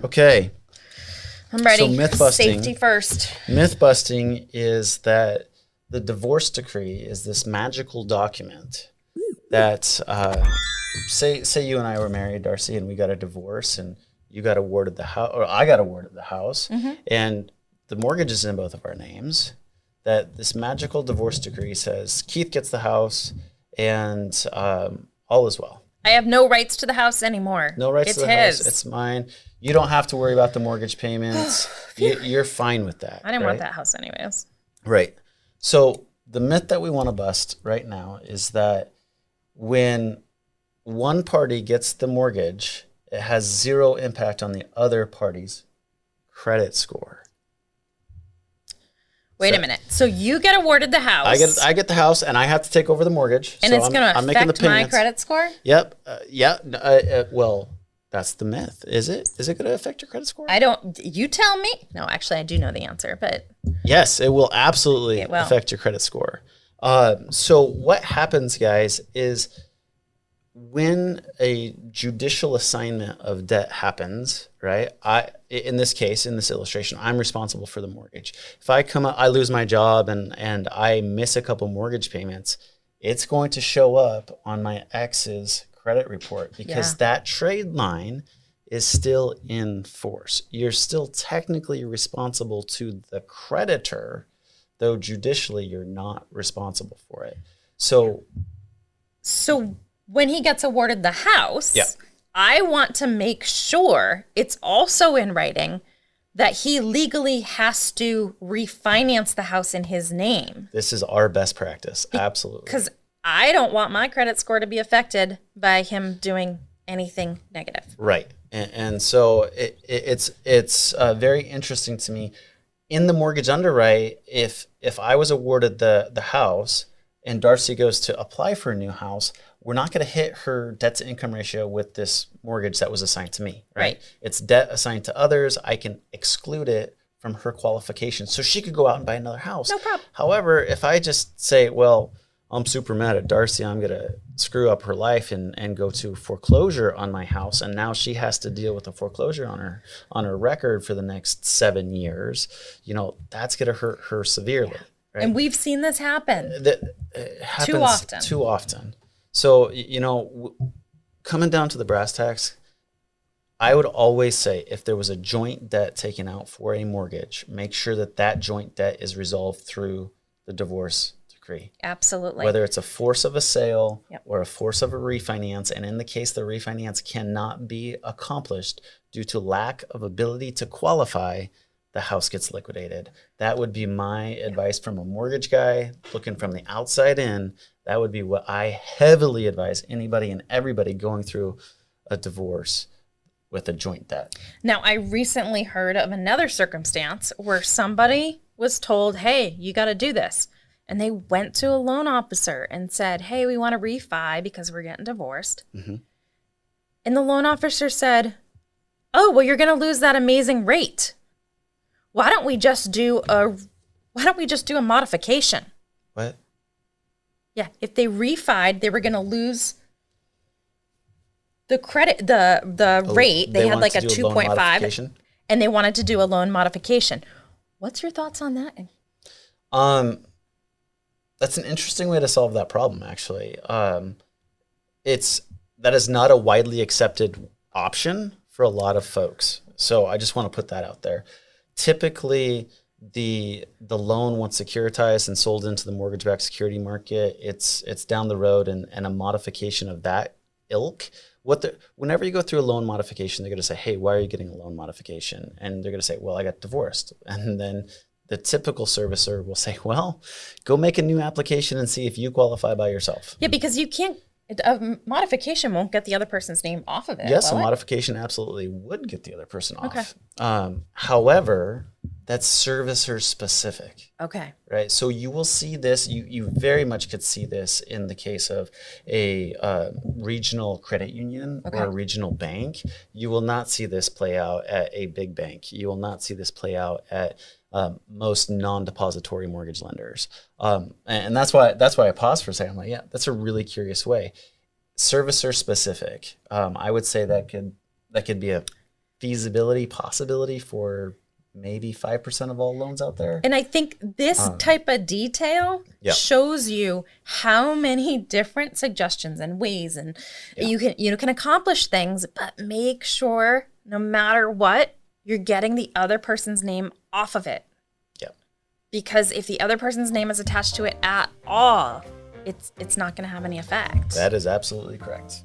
Okay. I'm ready. So myth busting. Safety first. Myth busting is that the divorce decree is this magical document that say you and I were married, Darcy, and we got a divorce, and you got awarded the house, or I got awarded the house, and the mortgage is in both of our names. That this magical divorce decree says Keith gets the house, and all is well. I have no rights to the house anymore. No rights it's to the his. house. It's mine. You don't have to worry about the mortgage payments. You're fine with that. I didn't want that house anyways. Right. So the myth that we want to bust right now is that when one party gets the mortgage, it has zero impact on the other party's credit score. Wait a minute. So you get awarded the house. I get the house, and I have to take over the mortgage. And so it's going to affect my credit score? Yep. Well, that's the myth. Is it? Is it going to affect your credit score? You tell me. No, actually, I do know the answer, but. Yes, it will absolutely affect your credit score. So what happens, guys, is when a judicial assignment of debt happens, right? In this case, in this illustration, I'm responsible for the mortgage. If I come up, I lose my job and I miss a couple mortgage payments, it's going to show up on my ex's credit report because that trade line is still in force. You're still technically responsible to the creditor, though judicially you're not responsible for it. So when he gets awarded the house, I want to make sure it's also in writing that he legally has to refinance the house in his name. This is our best practice. Absolutely. Because I don't want my credit score to be affected by him doing anything negative. Right. And so it's very interesting to me. In the mortgage underwrite, if I was awarded the house and Darcy goes to apply for a new house, we're not going to hit her debt to income ratio with this mortgage that was assigned to me, right? It's debt assigned to others. I can exclude it from her qualifications. So she could go out and buy another house. No problem. However, if I just say, well, I'm super mad at Darcy, I'm going to screw up her life and go to foreclosure on my house, and now she has to deal with a foreclosure on her record for the next 7 years, that's going to hurt her severely. Right? And we've seen this happen. It happens too often. So, coming down to the brass tacks, I would always say if there was a joint debt taken out for a mortgage, make sure that joint debt is resolved through the divorce decree. Absolutely. Whether it's a force of a sale or a force of a refinance, and in the case the refinance cannot be accomplished due to lack of ability to qualify, the house gets liquidated. That would be my advice from a mortgage guy looking from the outside in. That would be what I heavily advise anybody and everybody going through a divorce with a joint debt. Now, I recently heard of another circumstance where somebody was told, hey, you got to do this. And they went to a loan officer and said, hey, we want to refi because we're getting divorced. Mm-hmm. And the loan officer said, oh, well, you're going to lose that amazing rate. Why don't we just do a modification? What? Yeah, if they refied, they were going to lose the credit, the rate. They had like a 2.5, and they wanted to do a loan modification. What's your thoughts on that? That's an interesting way to solve that problem, actually. That is not a widely accepted option for a lot of folks. So I just want to put that out there. Typically, the loan, once securitized and sold into the mortgage-backed security market, it's down the road, and a modification of that ilk. Whenever you go through a loan modification, they're going to say, hey, why are you getting a loan modification? And they're going to say, well, I got divorced. And then the typical servicer will say, well, go make a new application and see if you qualify by yourself. Yeah, because you can't, a modification won't get the other person's name off of it. Yes, a modification absolutely would get the other person off. However, that's servicer specific. Okay. Right. So you will see this. You very much could see this in the case of a regional credit union or a regional bank. You will not see this play out at a big bank. You will not see this play out at most non-depository mortgage lenders. And that's why I paused for a second. I'm like, yeah, that's a really curious way. Servicer specific. I would say that could be a feasibility, possibility for maybe 5% of all loans out there. And I think this type of detail shows you how many different suggestions and ways and you can accomplish things, but make sure no matter what, you're getting the other person's name off of it. Yeah. Because if the other person's name is attached to it at all, it's not going to have any effect. That is absolutely correct.